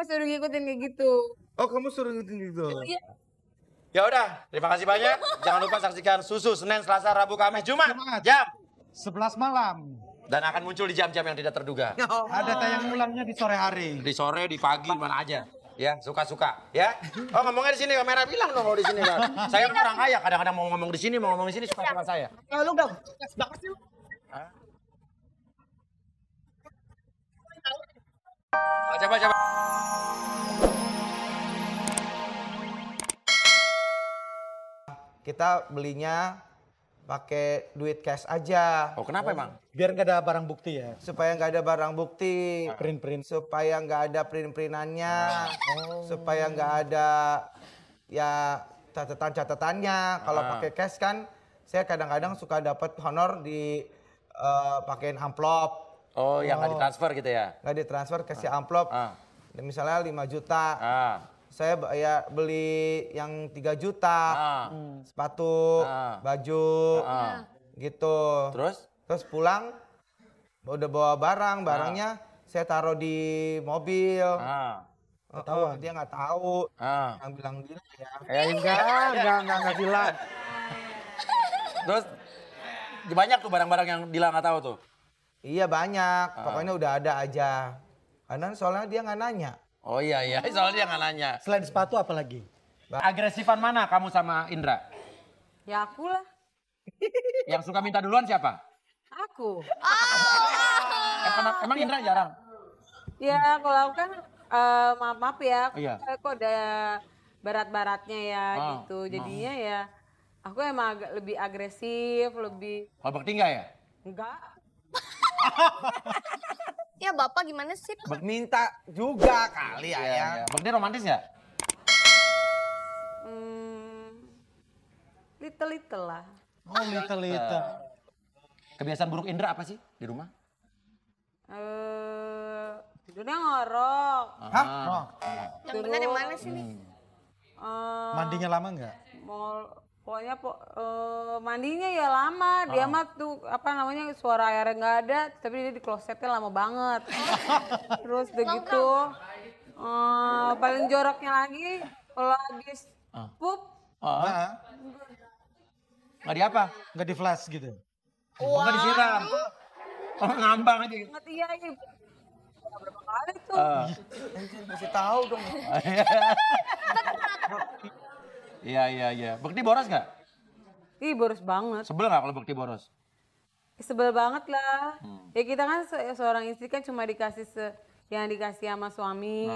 suruh ngikutin kayak gitu. Oh, kamu suruh ngikutin gitu? Iya. Ya udah, terima kasih banyak. Jangan lupa saksikan Susu Senin, Selasa, Rabu, Kamis, Jumat. Jam 11 malam. dan akan muncul di jam-jam yang tidak terduga. Ada tayang ulangnya di sore hari. Di sore, di pagi, mana aja. Ya, suka-suka, ya. Oh, ngomongnya di sini, kamera bilang dong kalau di sini kan. Saya kan orang kaya, kadang-kadang mau ngomong di sini, mau ngomong di sini suka-suka saya. Lu udah banget sih lu. Coba. Kita belinya pakai duit cash aja. Oh, kenapa emang? Biar nggak ada barang bukti ya. Supaya nggak ada barang bukti. Print. Supaya nggak ada print-printannya. Supaya nggak ada ya catatan-catatannya. Kalau pakai cash kan, saya kadang-kadang suka dapat honor di pakein amplop. Oh, yang nggak ditransfer gitu ya? Nggak ditransfer, kasih amplop. Misalnya 5 juta. Saya ya beli yang 3 juta. Sepatu, baju, gitu. Terus pulang, udah bawa barangnya saya taruh di mobil. Dia nggak tahu. Yang bilang gila ya. Enggak bilang. Terus banyak tuh barang-barang yang Dila nggak tahu tuh? Iya banyak, pokoknya udah ada aja. Karena soalnya dia nggak nanya. Oh iya, soalnya dia nggak nanya. Selain sepatu apa lagi? Agresifan mana kamu sama Indra? Ya aku lah. Yang suka minta duluan siapa? Aku. Emang Indra jarang? Ya kalau aku kan maaf ya. Iya. Kok ada barat-baratnya ya gitu. Jadinya ya aku emang agak lebih agresif, lebih. Kalau bakti enggak ya? Enggak. Ya Bapak gimana sih? Minta juga kali ya. Bakti romantis ya? Little lah. Oh, little. Kebiasaan buruk Indra apa sih di rumah? Tidurnya ngorok. Hah? Yang benar yang mana sih nih? Mandinya lama nggak? Pokoknya mandinya ya lama. Dia mah tuh apa namanya suara airnya nggak ada, tapi dia di klosetnya lama banget. Terus udah gitu, paling joroknya lagi kalau habis pup. Nggak di apa? Nggak di flash gitu? Nggak disiram. Oh, ngambang aja. Ingat iya. Berapa kali tuh? Kasih tahu dong. Iya. Bakti boros nggak? Ih boros banget. Sebel nggak kalau Bakti boros? Sebel banget lah. Ya kita kan seorang istri kan cuma dikasih yang dikasih sama suami.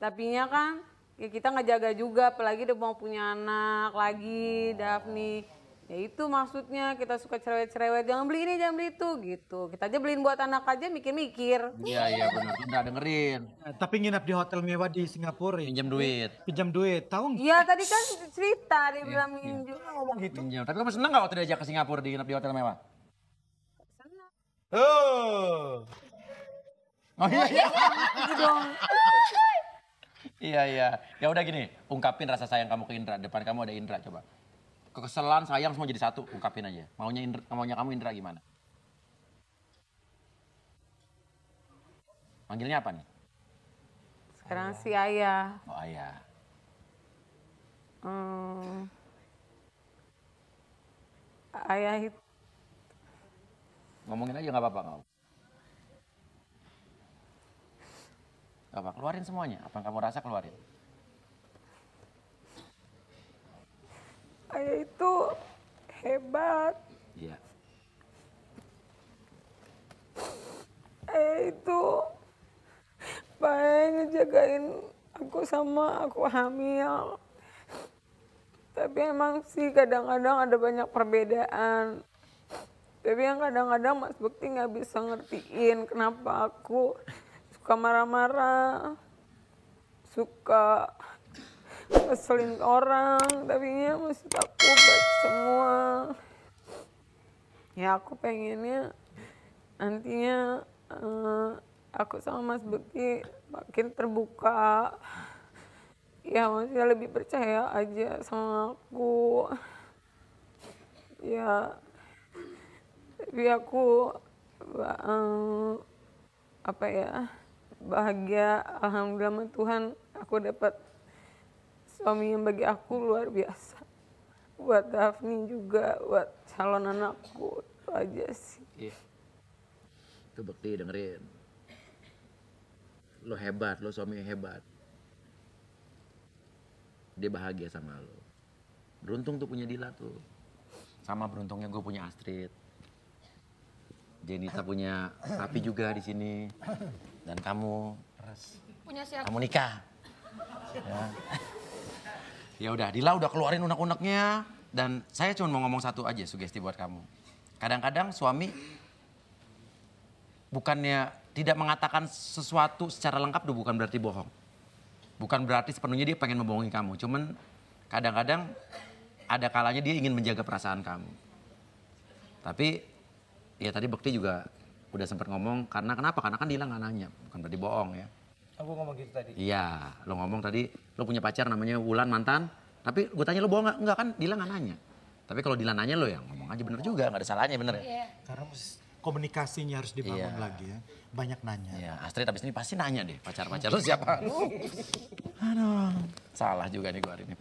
Tapinya kan ya kita ngejaga juga, apalagi udah mau punya anak lagi, Daphne. Ya itu maksudnya kita suka cerewet-cerewet, jangan beli ini, jangan beli itu gitu. Kita aja beliin buat anak aja mikir-mikir. Iya benar, Indra dengerin. Tapi nginap di hotel mewah di Singapura ya? Pinjam duit. Tahu nggak? Iya tadi kan cerita dia bilang juga ngomong gitu. Pinjam. Tapi kamu seneng nggak waktu diajak ke Singapura nginap di hotel mewah? Senang. Oh iya. Gitu dong. Iya. Ya udah gini, ungkapin rasa sayang kamu ke Indra. Depan kamu ada Indra, coba. Kekesalan, sayang semua jadi satu, ungkapin aja. Maunya kamu Indra gimana? Manggilnya apa nih? Sekarang si ayah. Oh ayah. Ayah itu. Ngomongin aja nggak apa-apa nggak apa, keluarin semuanya. Apa yang kamu rasa keluarin. Ayah itu hebat. Iya. Ayah itu baik ngejagain aku sama aku hamil. Tapi emang sih kadang-kadang ada banyak perbedaan. Tapi yang kadang-kadang Mas Bekti nggak bisa ngertiin kenapa aku suka marah-marah, suka ngeselin orang, tapi ya maksud aku baik semua. Ya aku pengennya nantinya aku sama Mas Bekti makin terbuka. Ya maksudnya lebih percaya aja sama aku. Ya tapi aku apa ya bahagia, alhamdulillah sama Tuhan aku dapat suami yang bagi aku luar biasa. Buat Daphne juga, buat calon anakku, itu aja sih. Iya. Itu Bekti dengerin. Lo hebat, lo suami yang hebat. Dia bahagia sama lo. Beruntung tuh punya Dila tuh. Sama beruntungnya gue punya Astrid. Jenita punya Papi juga di sini. Dan kamu Punya siapa? kamu nikah. Ya. Ya udah, Dila udah keluarin unek-uneknya. Dan saya cuma mau ngomong satu aja sugesti buat kamu. Kadang-kadang suami bukannya tidak mengatakan sesuatu secara lengkap tuh bukan berarti bohong. Bukan berarti sepenuhnya dia pengen membohongi kamu. Cuman kadang-kadang ada kalanya dia ingin menjaga perasaan kamu. Tapi ya tadi Bekti juga udah sempat ngomong karena kenapa? Karena kan Dila nggak nanya, bukan berarti bohong ya. Aku ngomong gitu tadi. Iya, lo ngomong tadi lo punya pacar namanya Wulan mantan. Tapi gue tanya lo bohong nggak? Enggak kan Dila nggak nanya. Tapi kalau Dila nanya lo ya ngomong aja bener juga, nggak ada salahnya bener ya. Iya. Karena komunikasinya harus dibangun Iya. lagi ya. Banyak nanya. Iya, Astrid abis ini pasti nanya deh pacar-pacar lo siapa. Aduh, salah juga nih gue hari ini.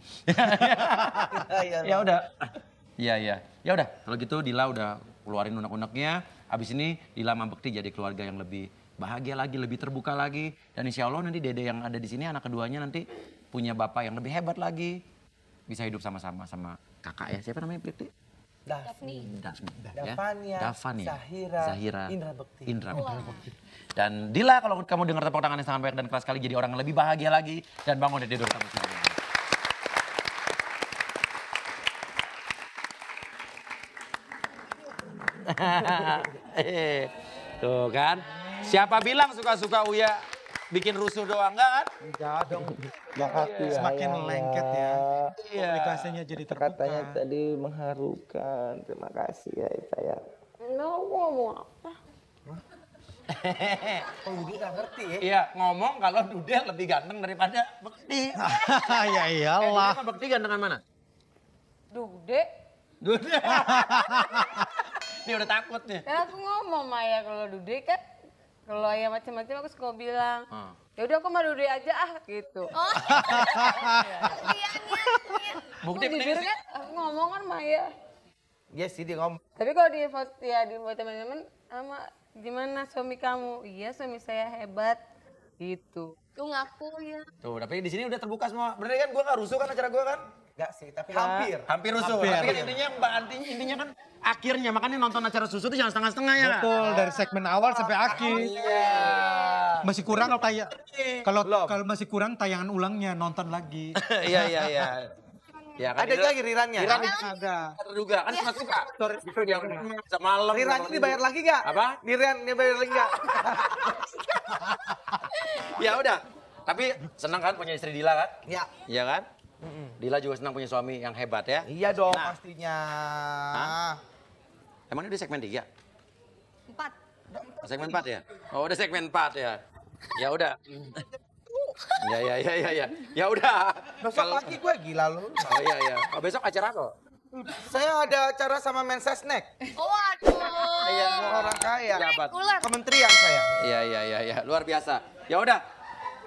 Ya udah. Iya, iya. Ya udah, kalau gitu Dila udah keluarin unek-uneknya. Abis ini Dila sama Bekti jadi keluarga yang lebih bahagia lagi, lebih terbuka lagi. Dan insya Allah nanti dede yang ada di sini, anak keduanya nanti punya bapak yang lebih hebat lagi. Bisa hidup sama-sama sama kakak ya. Siapa namanya Bekti? Daphne. Davania, Davania, Zahira, Indra Bekti. Indra Bekti. Dan Dila kalau kamu dengar tepuk tangan yang sangat baik dan keras sekali jadi orang yang lebih bahagia lagi dan bangun dari tidur kamu sendiri. Tuh kan, siapa bilang suka-suka Uya bikin rusuh doang enggak kan? Enggak dong. Makasih ya. Semakin lengket ya. Iya. Komunikasinya jadi terbuka. Katanya tadi mengharukan. Terima kasih ya saya. Nah, aku ngomong apa? Oh, Budi nggak ngerti ya? Iya, ngomong kalau Dude lebih ganteng daripada Bekti. Ya iyalah. Dude sama Bekti gantengan mana? Dude, Dude. Dia udah takut nih. kan aku ngomong Maya kalau Dude kan, kalau ayah macam-macam aku suka bilang, ya udah aku sama Dude aja gitu. Oh. Iya. Bukti Aku jujur kan, aku ngomong kan Maya. Iya sih dia ngomong. Tapi kalau di foto ya di foto teman-teman sama gimana suami kamu? Iya suami saya hebat gitu. Lu ngaku ya. Tuh, tapi di sini udah terbuka semua. Bener kan gua nggak rusuh kan acara gua kan? Enggak sih, tapi hampir. Hampir rusuh. Hampir. Tapi kan intinya kan akhirnya makanya nonton acara susu tuh jangan setengah-setengah ya. Betul, dari segmen awal sampai akhir. Iya. Masih kurang kalau masih kurang tayangan ulangnya nonton lagi. Iya. Ya, kan Ada lagi rirannya. Ada. terduga kan suka. Itu dia semalam. Rirannya dibayar lagi nggak? Apa? Riran dibayar lagi nggak? Ya udah. Tapi senang kan punya istri Dila kan? Ya. Iya kan? Dila juga senang punya suami yang hebat ya. Iya dong Nah. pastinya. Emang ini udah segmen 3? 4. Segmen 4 ya? Oh udah segmen 4 ya? Ya udah. Ya. Ya udah. Besok pagi gue gila lu. Oh iya. Oh, besok acara apa? Saya ada acara sama Mensesnek. Oh, aduh. Iya, orang kaya. Jabat. Ular. Kementerian saya. Iya. Luar biasa. Ya udah.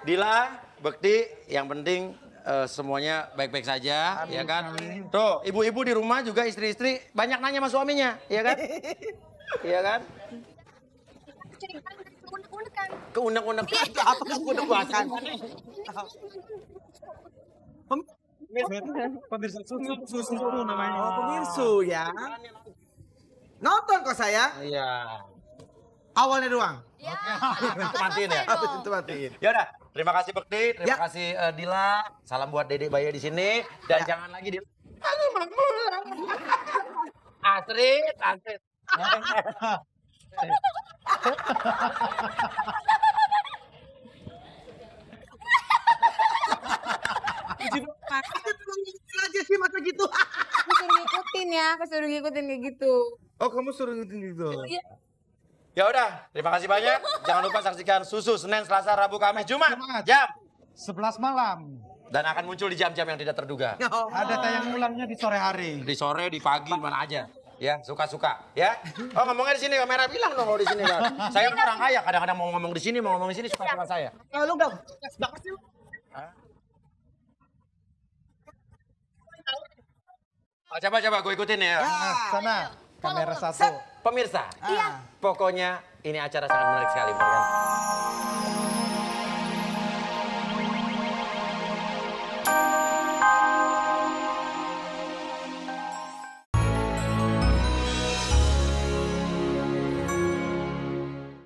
Dila, Bekti, yang penting semuanya baik-baik saja, ya kan? Tuh, ibu-ibu di rumah juga istri-istri banyak nanya sama suaminya, ya kan? Iya kan? Unek-unekan. Keunek-unek itu apa keunek-unekan? Pemirsa susu namanya. Oh, pemirsu ya. Nonton kok saya. Iya. Awalnya doang. Ya. Matiin ya? Selesai dong. Itu matiin. Ya udah, terima kasih Bekti, terima Ya. kasih Dila. Salam buat Dedek Bayi di sini dan jangan lagi di Astrid. aja sih masa gitu. Aku suruh ngikutin ya, aku suruh ngikutin kayak gitu. Oh, kamu suruh ngikutin gitu. Ya udah, terima kasih banyak. Jangan lupa saksikan Susu Senin, Selasa, Rabu, Kamis, Jumat jam 11 malam. dan akan muncul di jam-jam yang tidak terduga. Ada tayang ulangnya di sore hari. Di sore, di pagi, mana aja. Ya, suka-suka, ya. Oh, ngomongnya di sini, kamera bilang dong kalau di sini kan. Saya kan orang kaya, kadang-kadang mau ngomong di sini, mau ngomong di sini suka-suka saya. Lu dong, banget sih lu. Oh, coba gue ikutin ya. Sana, kamera satu. Pemirsa, pokoknya ini acara sangat menarik sekali, bener kan?